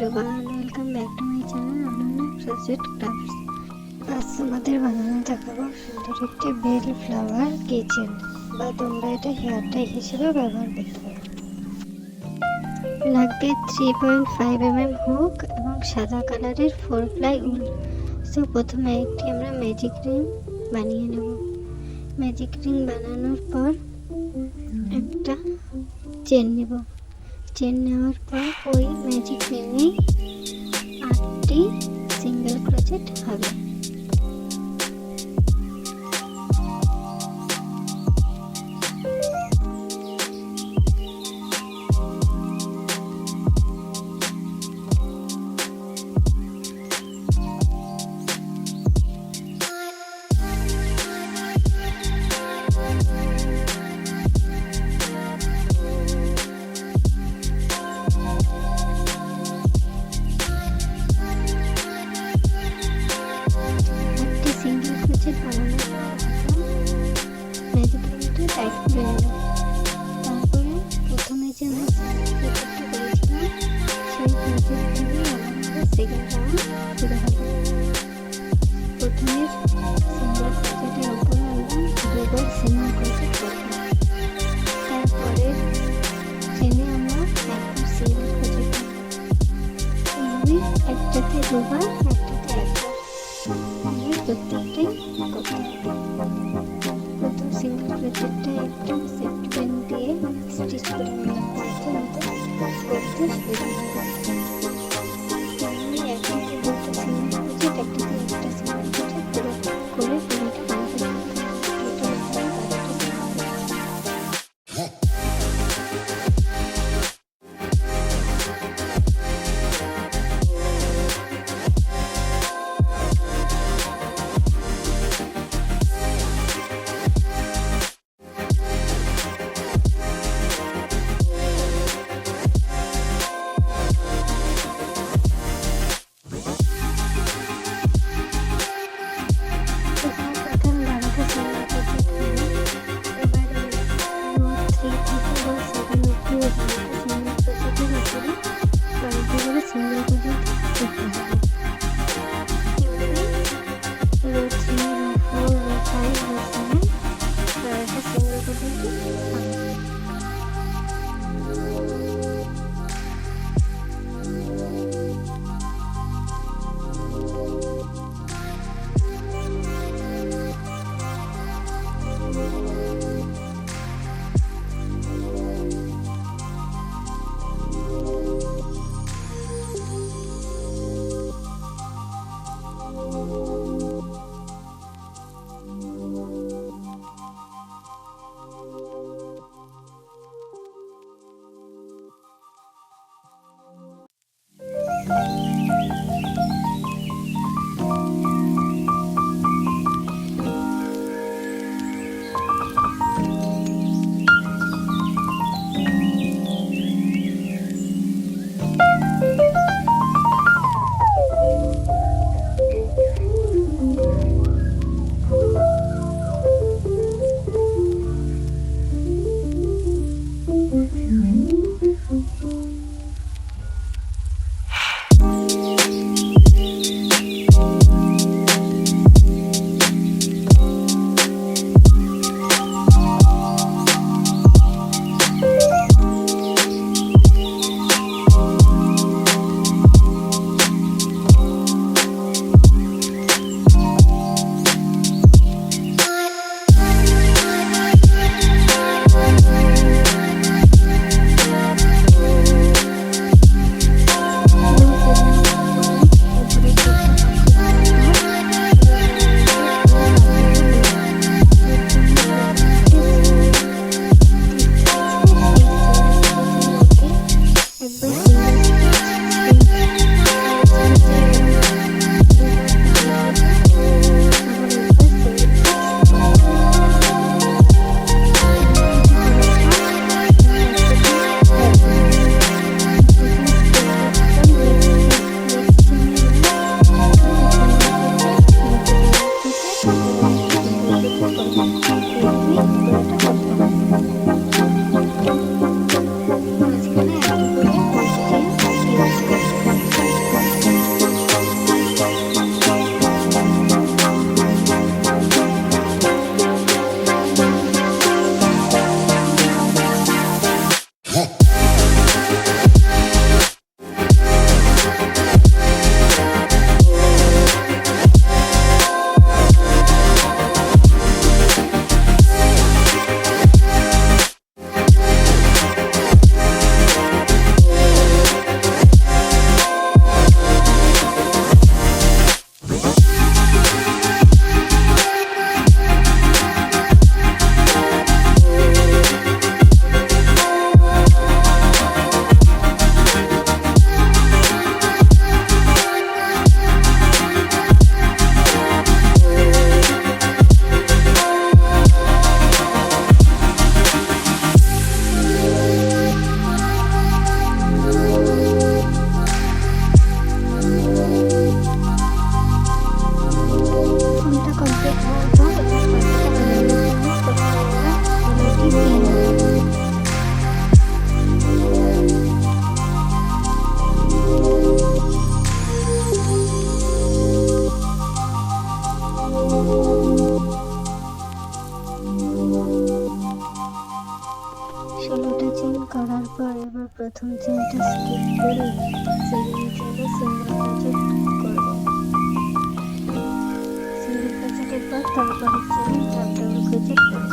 everyone, welcome back to my channel Ananya Crochet Crafts. আজ তোমাদের বানানো দেখাবো সুন্দর একটি বেল ফ্লাওয়ার কিচেন, বা তোমরা এটা হেয়ার টাই হিসেবে ব্যবহার করতে পারো। লাগবে 3.5 mm হুক এবং সাদা কালারের 4 ply উল। সো প্রথমে একটি আমরা ম্যাজিক রিং বানিয়ে নেব। ম্যাজিক রিং বানানোর পর একটা চেন নেব। চেন নেওয়ার পর ওই ম্যাজিক রিংয়ে 8টি সিঙ্গেল ক্রোচেট হবে। ম্যাজিক রিংটা টাইট করে নেব। তারপরে প্রথমে যে আমি প্রজেক্টটা করেছিলাম সেই প্রজেক্ট থেকে আমাদের সেকেন্ড রাউন্ড শুরু হবে। প্রথমে সিঙ্গেল ক্রোচেটের উপরে আমরা দুবার সিঙ্গেল ক্রোচেট করব। তারপরে চেনে আমরা একবার সিঙ্গেল ক্রোচেট করব। এইভাবে একটাতে দুবার, একটাতে একবার আমরা প্রত্যেকটাই করতে হবে। প্রথম সিঙ্গেল ক্রোচেটটা একটু সেফটি পিন দিয়ে স্টিচ করে নিলাম, তারপর আমরা করতে শুরু করব। আমি একটাতে দুটো সিঙ্গেল ক্রোচেট, একটাতে একটা সিঙ্গেল ক্রোচেট করে পুরোটা কমপ্লিট প্রথম চেনটা স্কিপ করে সেকেন্ড চেনে সিঙ্গেল ক্রোচেট করব। সিঙ্গেল ক্রোচেটের পর তারপরে চেনে হাফ ডাবল ক্রোচেট করব।